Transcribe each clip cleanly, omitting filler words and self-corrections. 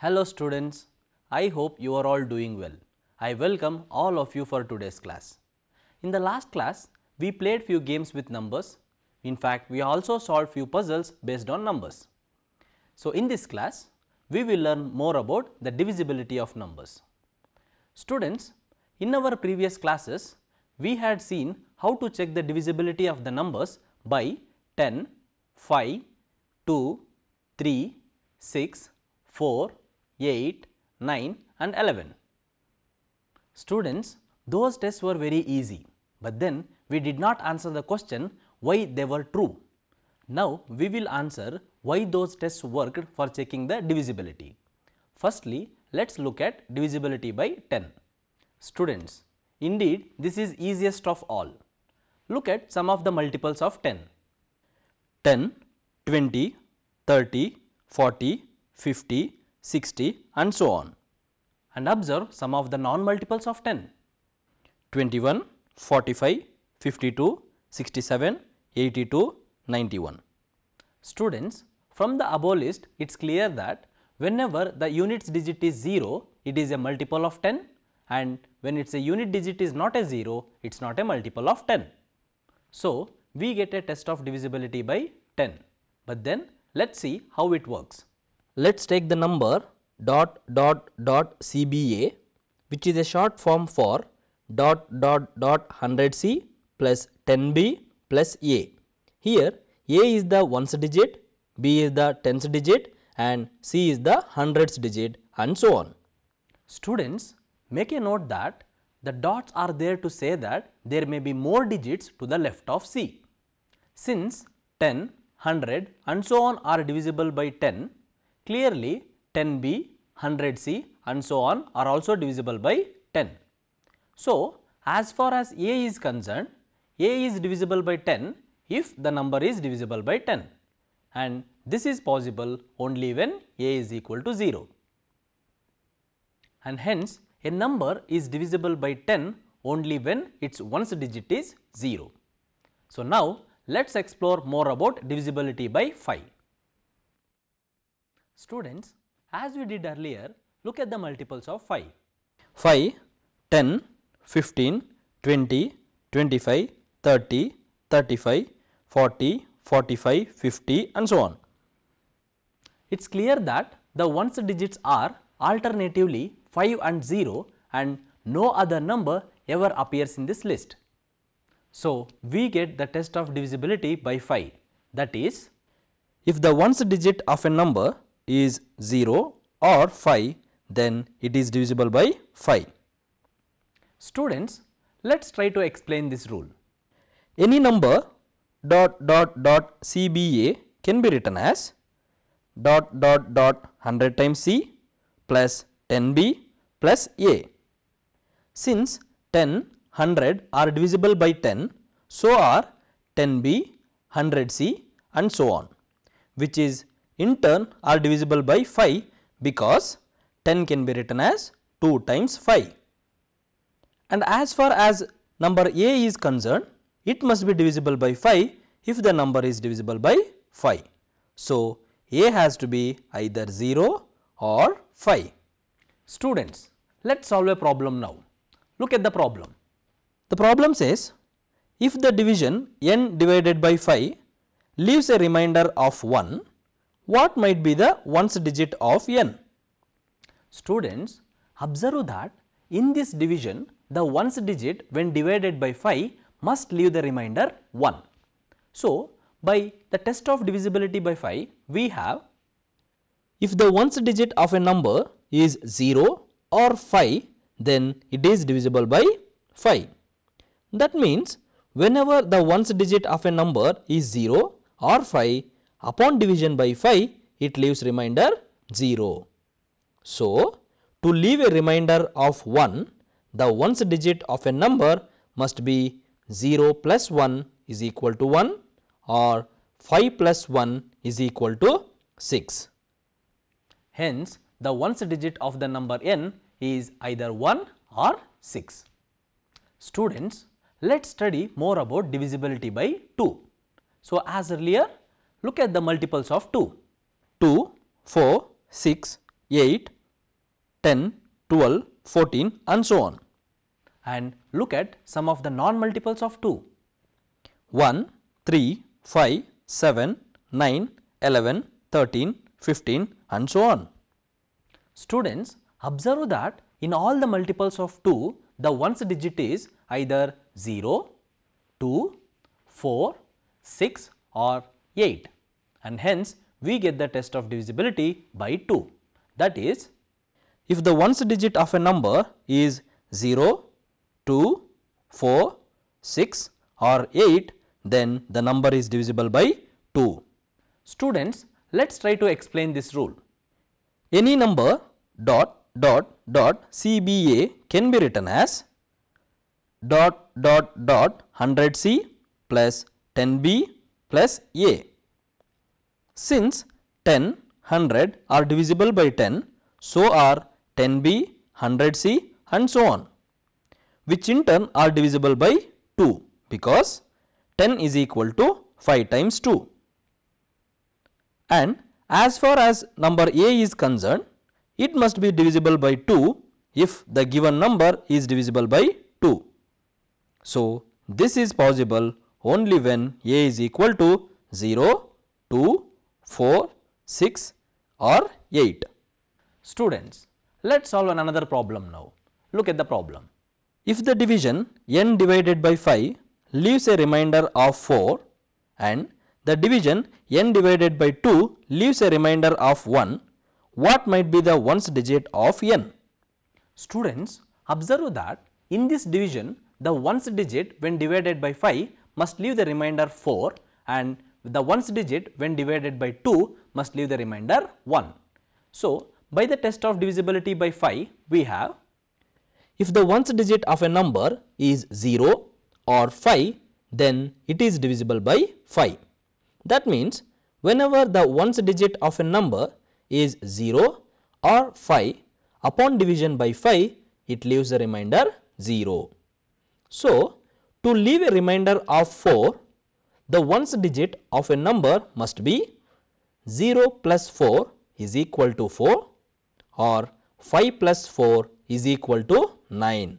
Hello students, I hope you are all doing well. I welcome all of you for today's class. In the last class, we played few games with numbers. In fact, we also solved few puzzles based on numbers. So, in this class, we will learn more about the divisibility of numbers. Students, in our previous classes, we had seen how to check the divisibility of the numbers by 10, 5, 2, 3, 6, 4, 8, 9 and 11. Students, those tests were very easy, but then we did not answer the question why they were true. Now, we will answer why those tests worked for checking the divisibility. Firstly, let us look at divisibility by 10. Students, indeed this is easiest of all. Look at some of the multiples of 10. 10, 20, 30, 40, 50, 60 and so on. And observe some of the non-multiples of 10. 21, 45, 52, 67, 82, 91. Students, from the above list, it is clear that whenever the units digit is 0, it is a multiple of 10, and when it is a unit digit is not a 0, it is not a multiple of 10. So, we get a test of divisibility by 10, but then let us see how it works. Let us take the number CBA, which is a short form for 100C plus 10B plus A. Here A is the ones digit, B is the tens digit and C is the hundreds digit and so on. Students, make a note that the dots are there to say that there may be more digits to the left of C. Since 10, 100 and so on are divisible by 10, clearly 10B, 100C and so on are also divisible by 10. So, as far as A is concerned, A is divisible by 10 if the number is divisible by 10, and this is possible only when A is equal to 0. And hence, a number is divisible by 10 only when its ones digit is 0. So, now let us explore more about divisibility by 5. Students, as we did earlier, look at the multiples of 5. 5, 10, 15, 20, 25, 30, 35, 40, 45, 50 and so on. It is clear that the ones digits are alternatively 5 and 0 and no other number ever appears in this list. So, we get the test of divisibility by 5, that is, if the ones digit of a number is 0 or 5, then it is divisible by 5. Students, let us try to explain this rule. Any number CBA can be written as 100 times C plus 10B plus A. Since 10, 100 are divisible by 10, so are 10B, 100C and so on, which is in turn are divisible by 5 because 10 can be written as 2 times 5. And as far as number A is concerned, it must be divisible by 5 if the number is divisible by 5. So, A has to be either 0 or 5. Students, let us solve a problem now. Look at the problem. The problem says, if the division n divided by 5 leaves a remainder of 1, what might be the ones digit of n? Students, observe that in this division, the ones digit when divided by 5 must leave the remainder 1. So, by the test of divisibility by 5, we have, if the ones digit of a number is 0 or 5, then it is divisible by 5. That means, whenever the ones digit of a number is 0 or 5, upon division by 5, it leaves remainder 0. So, to leave a remainder of 1, the ones digit of a number must be 0 plus 1 is equal to 1 or 5 plus 1 is equal to 6. Hence, the ones digit of the number n is either 1 or 6. Students, let us study more about divisibility by 2. So, as earlier, look at the multiples of 2. 2, 4, 6, 8, 10, 12, 14 and so on. And look at some of the non-multiples of 2. 1, 3, 5, 7, 9, 11, 13, 15 and so on. Students, observe that in all the multiples of 2, the ones digit is either 0, 2, 4, 6 or 8, and hence we get the test of divisibility by 2. That is, if the ones digit of a number is 0, 2, 4, 6 or 8, then the number is divisible by 2. Students, let us try to explain this rule. Any number CBA can be written as 100C plus 10B plus A. Since 10, 100 are divisible by 10, so are 10B, 100C and so on, which in turn are divisible by 2 because 10 is equal to 5 times 2. And as far as number A is concerned, it must be divisible by 2 if the given number is divisible by 2. So, this is possible only when A is equal to 0, 2, 4, 6 or 8. Students, let us solve another problem now. Look at the problem. If the division n divided by 5 leaves a remainder of 4 and the division n divided by 2 leaves a remainder of 1, what might be the ones digit of n? Students, observe that in this division the ones digit when divided by 5 must leave the remainder 4 and the ones digit when divided by 2 must leave the remainder 1. So, by the test of divisibility by 5 we have, if the ones digit of a number is 0 or 5, then it is divisible by 5. That means, whenever the ones digit of a number is 0 or 5, upon division by 5 it leaves the remainder 0. So, to leave a remainder of 4, the ones digit of a number must be 0 plus 4 is equal to 4 or 5 plus 4 is equal to 9.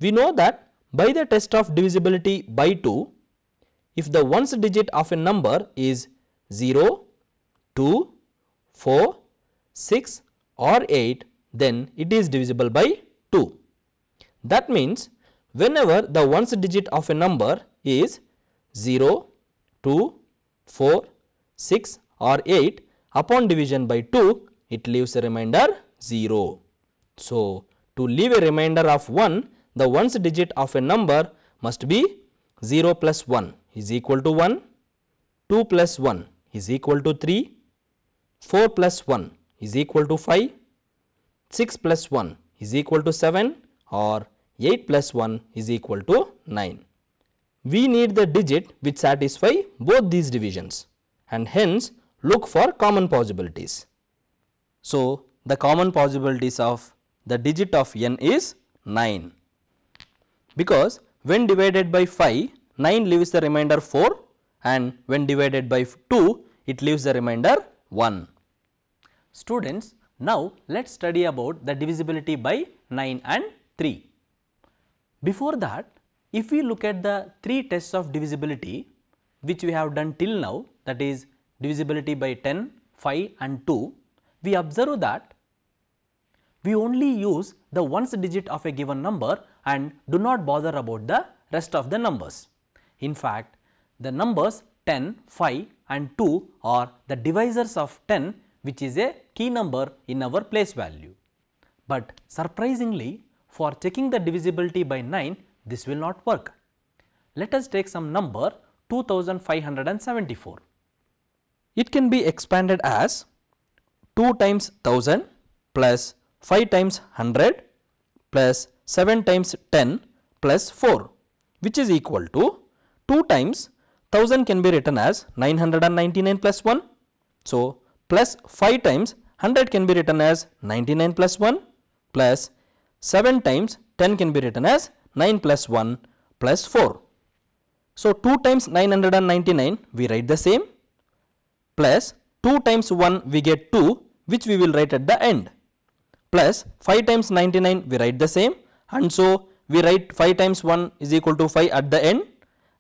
We know that by the test of divisibility by 2, if the ones digit of a number is 0, 2, 4, 6 or 8, then it is divisible by 2. That means, whenever the ones digit of a number is 0, 2, 4, 6 or 8, upon division by 2, it leaves a remainder 0. So, to leave a remainder of 1, the ones digit of a number must be 0 plus 1 is equal to 1, 2 plus 1 is equal to 3, 4 plus 1 is equal to 5, 6 plus 1 is equal to 7 or 8 plus 1 is equal to 9. We need the digit which satisfy both these divisions and hence look for common possibilities. So, the common possibilities of the digit of n is 9, because when divided by 5, 9 leaves the remainder 4 and when divided by 2, it leaves the remainder 1. Students, now let us study about the divisibility by 9 and 3. Before that, if we look at the 3 tests of divisibility which we have done till now, that is divisibility by 10, 5 and 2, we observe that we only use the ones digit of a given number and do not bother about the rest of the numbers. In fact, the numbers 10, 5 and 2 are the divisors of 10, which is a key number in our place value. But surprisingly, for checking the divisibility by 9, this will not work. Let us take some number 2574. It can be expanded as 2 times 1000 plus 5 times 100 plus 7 times 10 plus 4, which is equal to 2 times 1000 can be written as 999 plus 1. So, plus 5 times 100 can be written as 99 plus 1 plus 7 times 10 can be written as 9 plus 1 plus 4. So, 2 times 999 we write the same, plus 2 times 1 we get 2, which we will write at the end, plus 5 times 99 we write the same, and so we write 5 times 1 is equal to 5 at the end,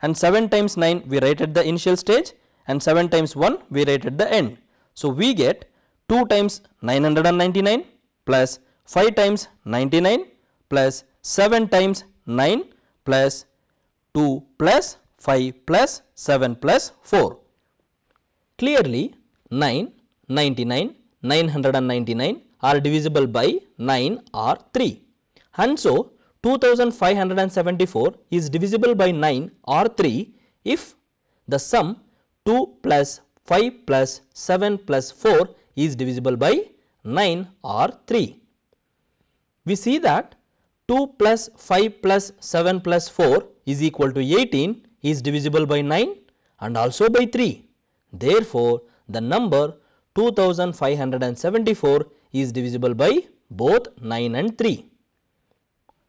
and 7 times 9 we write at the initial stage, and 7 times 1 we write at the end. So we get 2 times 999 plus 5 times 99 plus 7 times 9 plus 2 plus 5 plus 7 plus 4. Clearly 9, 99, 999 are divisible by 9 or 3, and so 2574 is divisible by 9 or 3 if the sum 2 plus 5 plus 7 plus 4 is divisible by 9 or 3. We see that 2 plus 5 plus 7 plus 4 is equal to 18 is divisible by 9 and also by 3. Therefore, the number 2574 is divisible by both 9 and 3.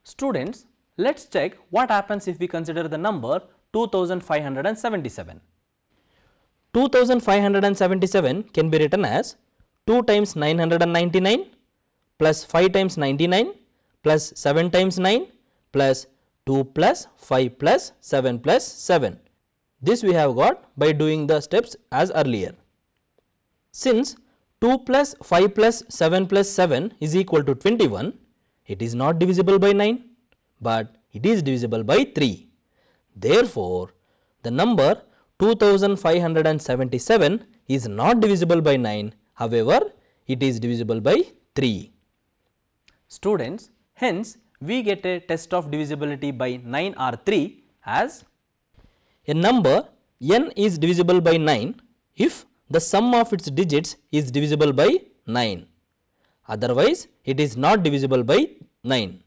Students, let's check what happens if we consider the number 2577. 2577 can be written as 2 times 999 plus 5 times 99 plus 7 times 9 plus 2 plus 5 plus 7 plus 7. This we have got by doing the steps as earlier. Since 2 plus 5 plus 7 plus 7 is equal to 21, it is not divisible by 9, but it is divisible by 3. Therefore, the number 2577 is not divisible by 9, however, it is divisible by 3. Students, hence we get a test of divisibility by 9 or 3 as a number n is divisible by 9 if the sum of its digits is divisible by 9. Otherwise, it is not divisible by 9.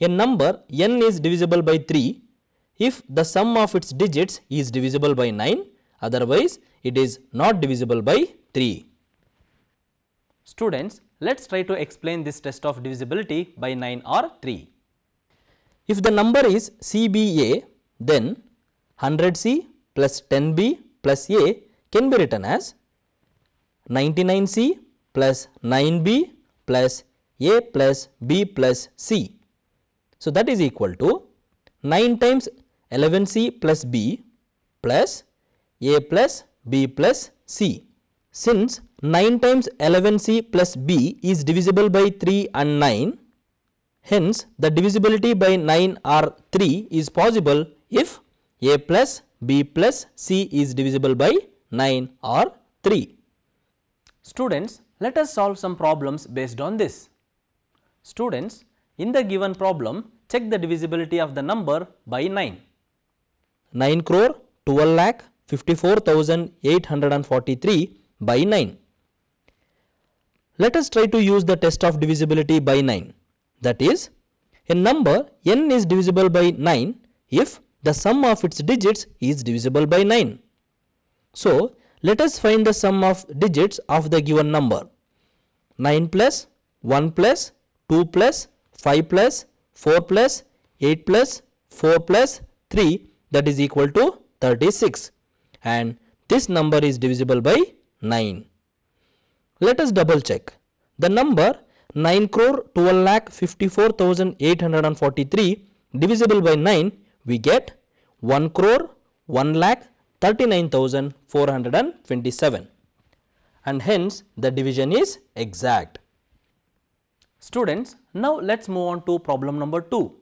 A number n is divisible by 3 if the sum of its digits is divisible by 9. Otherwise, it is not divisible by 3. Students, let's try to explain this test of divisibility by 9 or 3. If the number is CBA, then 100C plus 10B plus A can be written as 99C plus 9B plus A plus B plus C. So, that is equal to 9 times 11C plus B plus A plus B plus C. Since 9 times 11C plus B is divisible by 3 and 9, hence the divisibility by 9 or 3 is possible if A plus B plus C is divisible by 9 or 3. Students, let us solve some problems based on this. Students, in the given problem, check the divisibility of the number by 9. 9 crore 12 lakh 54,843 by 9. Let us try to use the test of divisibility by 9. That is, a number n is divisible by 9 if the sum of its digits is divisible by 9. So, let us find the sum of digits of the given number. 9 plus 1 plus 2 plus 5 plus 4 plus 8 plus 4 plus 3, that is equal to 36, and this number is divisible by 9. Let us double check. The number 9 crore 12 lakh 54,843 divisible by 9, we get 1 crore 1 lakh 39,427, and hence the division is exact. Students, now let us move on to problem number 2.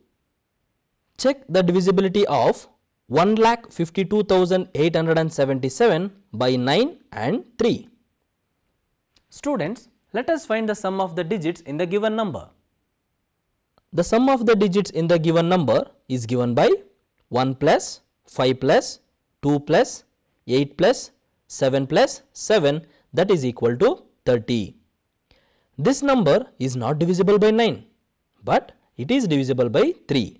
Check the divisibility of 1,52,877 by 9 and 3. Students, let us find the sum of the digits in the given number. The sum of the digits in the given number is given by 1 plus 5 plus 2 plus 8 plus 7 plus 7, that is equal to 30. This number is not divisible by 9, but it is divisible by 3.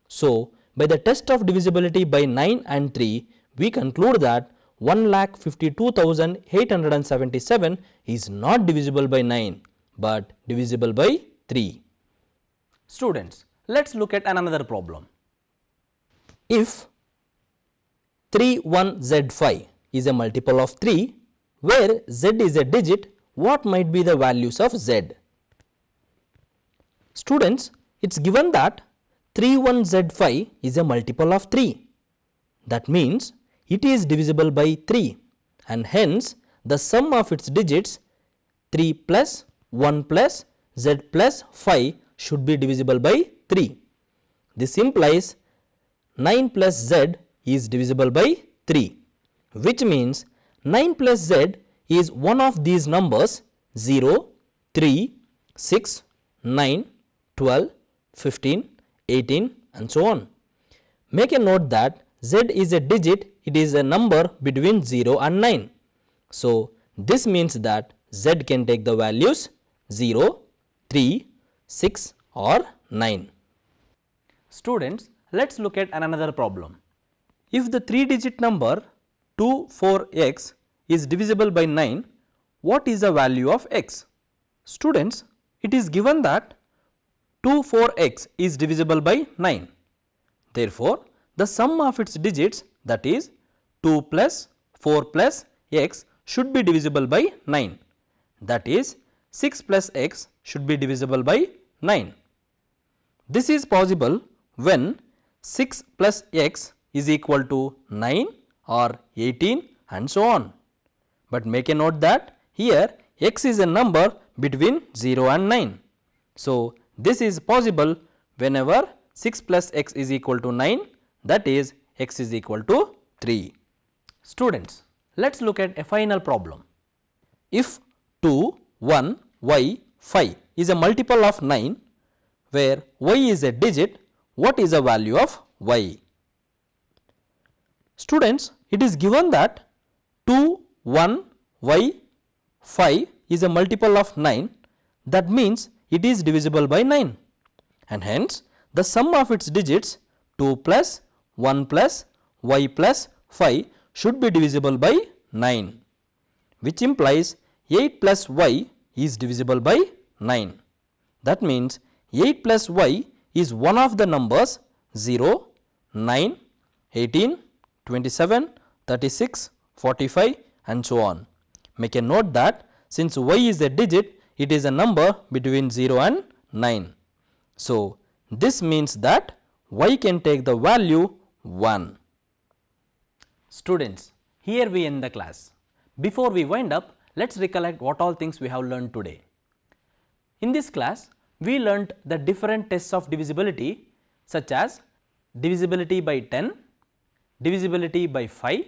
So, by the test of divisibility by 9 and 3, we conclude that 1,52,877 is not divisible by 9, but divisible by 3. Students, let us look at another problem. If 31Z5 is a multiple of 3, where Z is a digit what might be the values of z? Students, it is given that 31z5 is a multiple of 3. That means it is divisible by 3 and hence the sum of its digits 3 plus 1 plus z plus 5 should be divisible by 3. This implies 9 plus z is divisible by 3, which means 9 plus z is one of these numbers 0, 3, 6, 9, 12, 15, 18 and so on. Make a note that z is a digit, it is a number between 0 and 9. So, this means that z can take the values 0, 3, 6 or 9. Students, let us look at another problem. If the 3-digit number 24x is divisible by 9, what is the value of x? Students, it is given that 24x is divisible by 9. Therefore, the sum of its digits, that is 2 plus 4 plus x, should be divisible by 9. That is 6 plus x should be divisible by 9. This is possible when 6 plus x is equal to 9 or 18 and so on. But make a note that here x is a number between 0 and 9. So, this is possible whenever 6 plus x is equal to 9, that is x is equal to 3. Students, let us look at a final problem. If 2, 1, y, 5 is a multiple of 9, where y is a digit, what is the value of y? Students, it is given that 2, 1, y, 5 is a multiple of 9, that means it is divisible by 9 and hence the sum of its digits 2 plus 1 plus y plus 5 should be divisible by 9, which implies 8 plus y is divisible by 9. That means 8 plus y is one of the numbers 0, 9, 18, 27, 36, 45 and so on. Make a note that since y is a digit, it is a number between 0 and 9. So, this means that y can take the value 1. Students, here we end the class. Before we wind up, let us recollect what all things we have learned today. In this class, we learnt the different tests of divisibility such as divisibility by 10, divisibility by 5,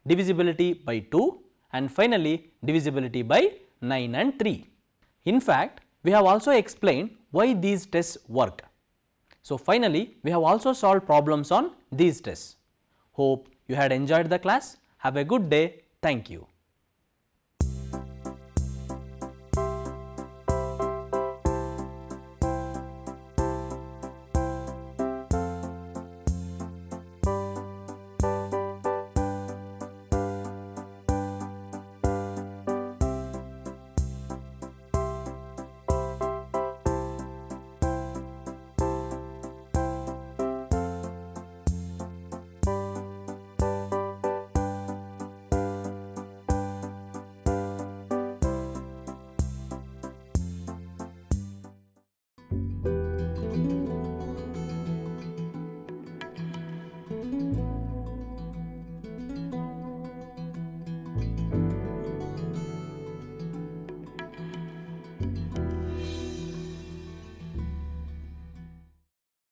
divisibility by 2 and finally divisibility by 9 and 3. In fact, we have also explained why these tests work. So, finally, we have also solved problems on these tests. Hope you had enjoyed the class. Have a good day. Thank you.